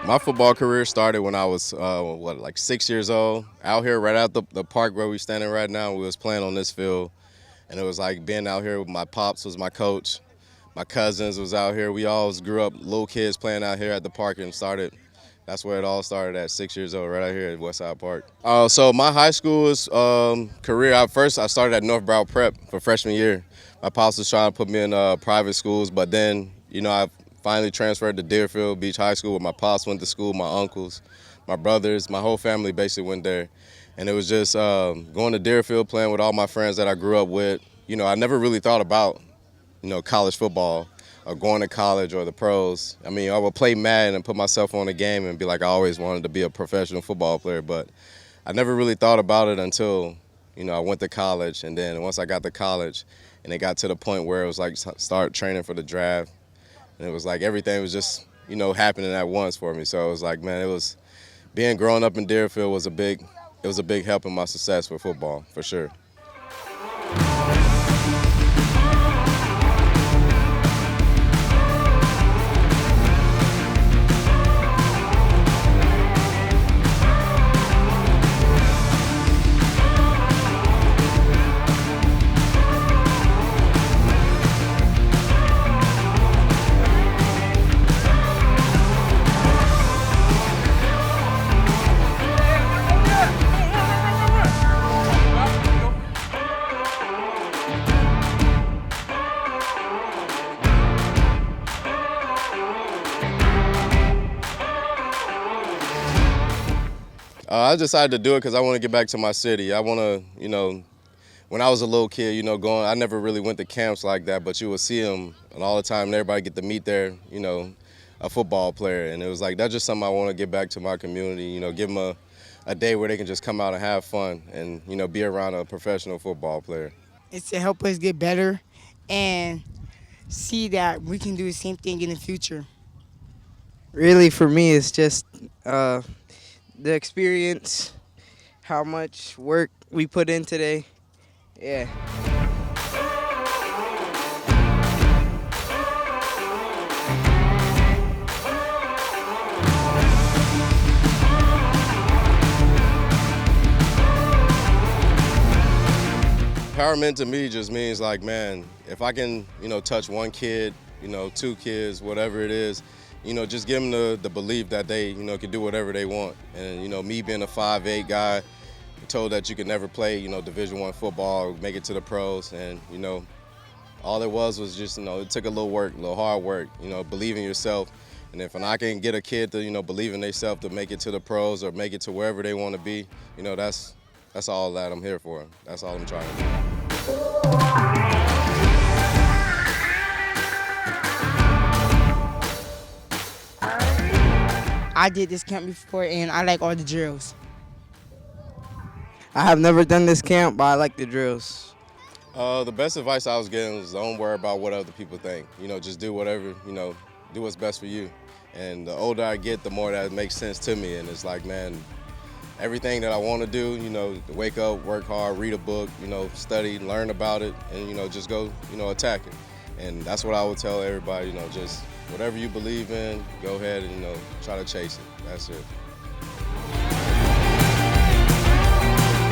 My football career started when I was like 6 years old. Out here, right out the park where we standing right now, we was playing on this field, and it was like being out here with my pops was my coach, my cousins was out here. We all grew up little kids playing out here at the park and started. That's where it all started at 6 years old, right out here at Westside Park. So my high school career, I started at North Broward Prep for freshman year. My pops was trying to put me in private schools, but then I finally transferred to Deerfield Beach High School where my pops went to school, my uncles, my brothers, my whole family basically went there. And it was just going to Deerfield, playing with all my friends that I grew up with. I never really thought about college football or going to college or the pros. I mean, I would play Madden and put myself on a game and be like, I always wanted to be a professional football player, but I never really thought about it until, I went to college. And then once I got to college and it got to the point where it was like start training for the draft, and it was like everything was just, happening at once for me. So it was like, man, being growing up in Deerfield was a big help in my success with football, for sure. I decided to do it because I want to get back to my city. I want to, when I was a little kid, I never really went to camps like that, but you would see them, and all the time, and everybody get to meet a football player. And it was like, that's just something I want to get back to my community, give them a day where they can just come out and have fun and, be around a professional football player. It's to help us get better and see that we can do the same thing in the future. Really, for me, it's just the experience, how much work we put in today. Yeah. Empowerment to me just means like, man, if I can, touch one kid, two kids, whatever it is, just give them the belief that they, can do whatever they want. And, me being a 5'8" guy, told that you could never play, Division I football, or make it to the pros. And, all it was just, it took a little work, a little hard work, believe in yourself. And if I can get a kid to, believe in themselves to make it to the pros or make it to wherever they want to be, that's all that I'm here for. That's all I'm trying to do. I did this camp before, and I like all the drills. I have never done this camp, but I like the drills. The best advice I was getting was don't worry about what other people think. Just do whatever, do what's best for you. And the older I get, the more that makes sense to me. And it's like, man, everything that I want to do, wake up, work hard, read a book, study, learn about it, and, just go, attack it. And that's what I would tell everybody, just whatever you believe in, go ahead and, try to chase it. That's it.